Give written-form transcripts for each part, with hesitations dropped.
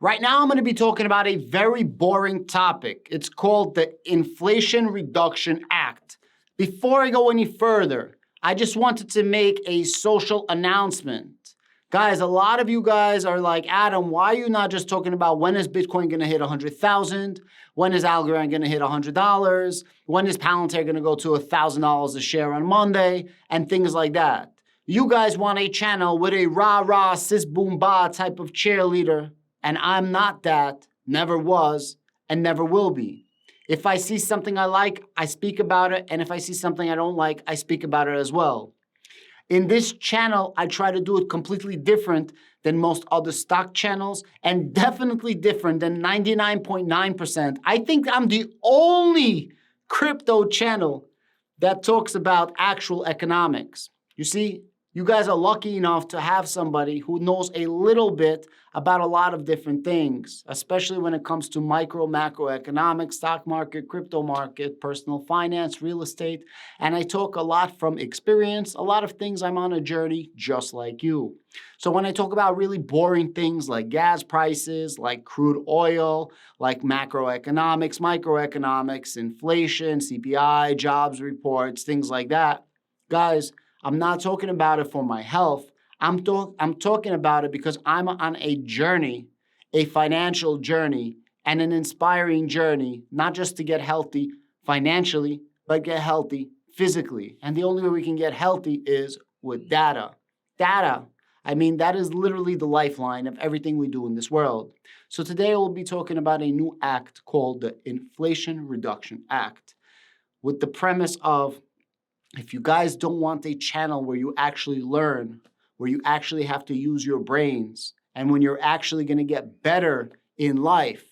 Right now, I'm going to be talking about a very boring topic. It's called the Inflation Reduction Act. Before I go any further, I just wanted to make a social announcement. Guys, a lot of you guys are like, Adam, why are you not just talking about when is Bitcoin going to hit 100,000? When is Algorand going to hit $100? When is Palantir going to go to $1,000 a share on Monday? And things like that. You guys want a channel with a rah-rah, sis-boom-ba type of cheerleader. And I'm not that, never was, and never will be. If I see something I like, I speak about it. And if I see something I don't like, I speak about it as well. In this channel, I try to do it completely different than most other stock channels and definitely different than 99.9%. I think I'm the only crypto channel that talks about actual economics. You see, you guys are lucky enough to have somebody who knows a little bit about a lot of different things, especially when it comes to micro, macroeconomics, stock market, crypto market, personal finance, real estate. And I talk a lot from experience. A lot of things I'm on a journey just like you. So when I talk about really boring things like gas prices, like crude oil, like macroeconomics, microeconomics, inflation, CPI, jobs reports, things like that, guys, I'm not talking about it for my health. I'm talking about it because I'm on a journey, a financial journey, and an inspiring journey, not just to get healthy financially, but get healthy physically. And the only way we can get healthy is with data. Data, I mean, that is literally the lifeline of everything we do in this world. So today we'll be talking about a new act called the Inflation Reduction Act, with the premise of, if you guys don't want a channel where you actually learn, where you actually have to use your brains, and when you're actually going to get better in life,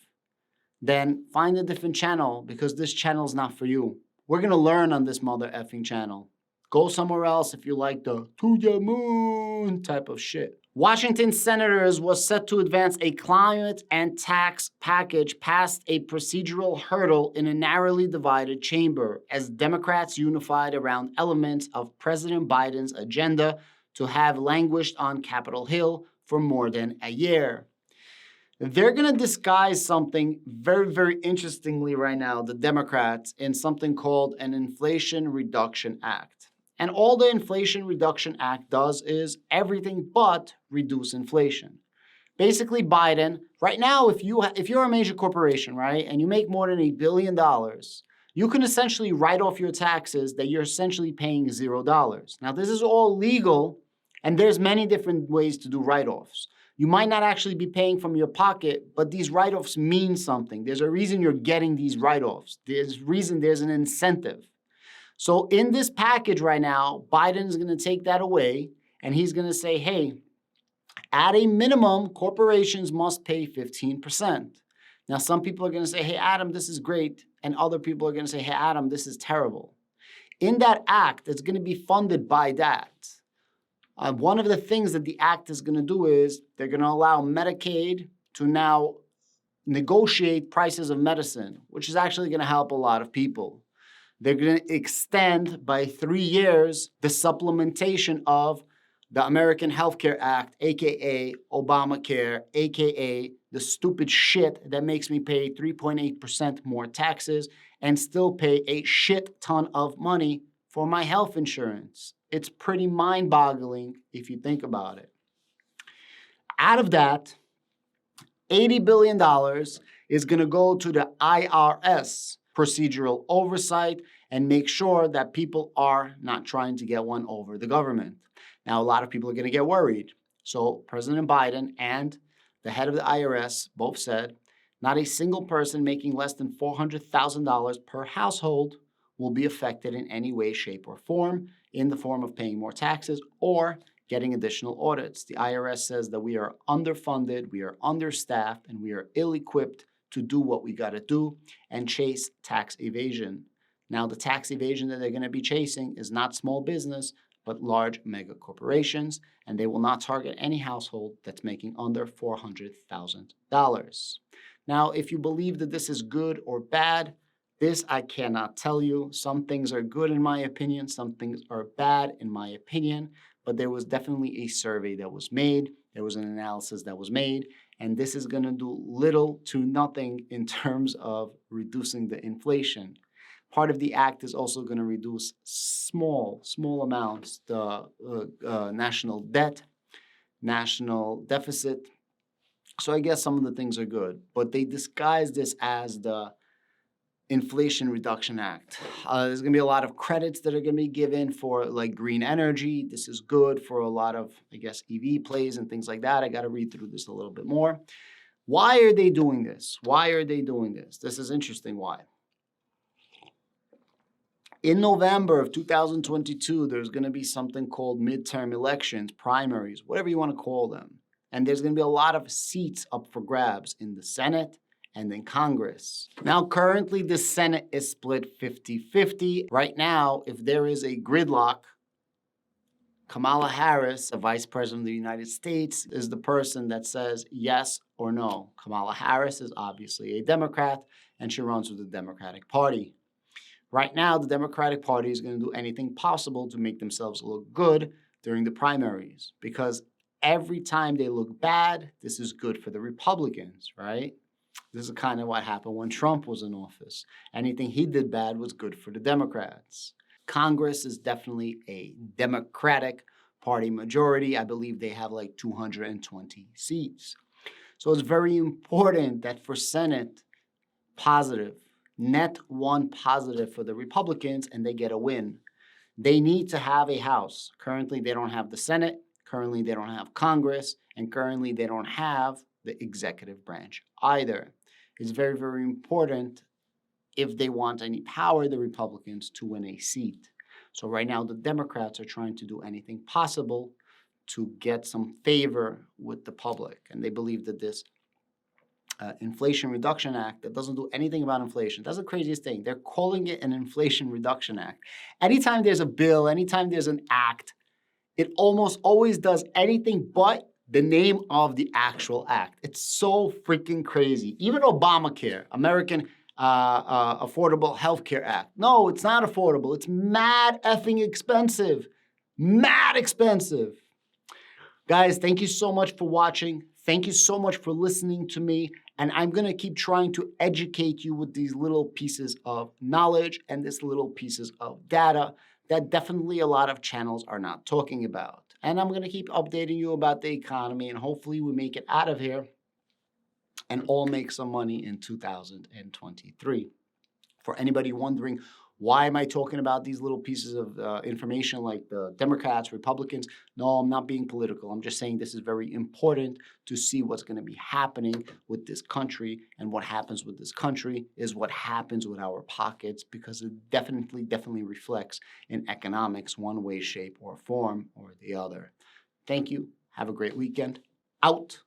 then find a different channel, because this channel is not for you. We're going to learn on this mother effing channel. Go somewhere else if you like the to the moon type of shit. Washington senators was set to advance a climate and tax package past a procedural hurdle in a narrowly divided chamber as Democrats unified around elements of President Biden's agenda to have languished on Capitol Hill for more than a year. They're going to disguise something very, very interestingly right now, the Democrats, in something called an Inflation Reduction Act. And all the Inflation Reduction Act does is everything but reduce inflation. Basically, Biden, right now, if you're a major corporation, right, and you make more than $1 billion, you can essentially write off your taxes that you're essentially paying $0. Now, this is all legal, and there's many different ways to do write-offs. You might not actually be paying from your pocket, but these write-offs mean something. There's a reason you're getting these write-offs. There's an incentive. So in this package right now, Biden's going to take that away, and he's going to say, hey, at a minimum, corporations must pay 15%. Now, some people are going to say, hey, Adam, this is great. And other people are going to say, hey, Adam, this is terrible. In that act, it's going to be funded by that. One of the things that the act is going to do is they're going to allow Medicaid to now negotiate prices of medicine, which is actually going to help a lot of people. They're going to extend by 3 years the supplementation of the American Health Care Act, a.k.a. Obamacare, a.k.a. the stupid shit that makes me pay 3.8% more taxes and still pay a shit ton of money for my health insurance. It's pretty mind-boggling if you think about it. Out of that, $80 billion is going to go to the IRS, procedural oversight, and make sure that people are not trying to get one over the government. Now, a lot of people are going to get worried. So President Biden and the head of the IRS both said not a single person making less than $400,000 per household will be affected in any way, shape, or form, in the form of paying more taxes or getting additional audits. The IRS says that we are underfunded, we are understaffed, and we are ill-equipped to do what we got to do and chase tax evasion. Now, the tax evasion that they're going to be chasing is not small business, but large mega corporations, and they will not target any household that's making under $400,000. Now, if you believe that this is good or bad, this I cannot tell you. Some things are good in my opinion, some things are bad in my opinion, but there was definitely a survey that was made, there was an analysis that was made, And this is going to do little to nothing in terms of reducing the inflation. Part of the act is also going to reduce small amounts, the national debt, national deficit. So I guess some of the things are good, but they disguise this as the Inflation Reduction Act. There's going to be a lot of credits that are going to be given for like green energy. This is good for a lot of, I guess, EV plays and things like that. I got to read through this a little bit more. Why are they doing this? Why are they doing this? This is interesting. Why? In November of 2022, there's going to be something called midterm elections, primaries, whatever you want to call them. And there's going to be a lot of seats up for grabs in the Senate and in Congress. Now, currently, the Senate is split 50-50. Right now, if there is a gridlock, Kamala Harris, the Vice President of the United States, is the person that says yes or no. Kamala Harris is obviously a Democrat, and she runs with the Democratic Party. Right now, the Democratic Party is going to do anything possible to make themselves look good during the primaries, because every time they look bad, this is good for the Republicans, right? This is kind of what happened when Trump was in office. Anything he did bad was good for the Democrats. Congress is definitely a Democratic Party majority. I believe they have like 220 seats. So it's very important that for Senate, positive, net one positive for the Republicans, and they get a win. They need to have a House. Currently, they don't have the Senate. Currently, they don't have Congress. And currently, they don't have the executive branch either. It's very, very important if they want any power, the Republicans, to win a seat. So right now, the Democrats are trying to do anything possible to get some favor with the public. And they believe that this Inflation Reduction Act that doesn't do anything about inflation. That's the craziest thing. They're calling it an Inflation Reduction Act. Anytime there's a bill, anytime there's an act, it almost always does anything but the name of the actual act. It's so freaking crazy. Even Obamacare, American Affordable Health Care Act. No, it's not affordable. It's mad effing expensive. Mad expensive. Guys, thank you so much for watching. Thank you so much for listening to me. And I'm going to keep trying to educate you with these little pieces of knowledge and these little pieces of data that definitely a lot of channels are not talking about. And I'm going to keep updating you about the economy, and hopefully we make it out of here and all make some money in 2023. For anybody wondering, why am I talking about these little pieces of information like the Democrats, Republicans? No, I'm not being political. I'm just saying this is very important to see what's going to be happening with this country. And what happens with this country is what happens with our pockets, because it definitely reflects in economics one way, shape, or form or the other. Thank you. Have a great weekend. Out.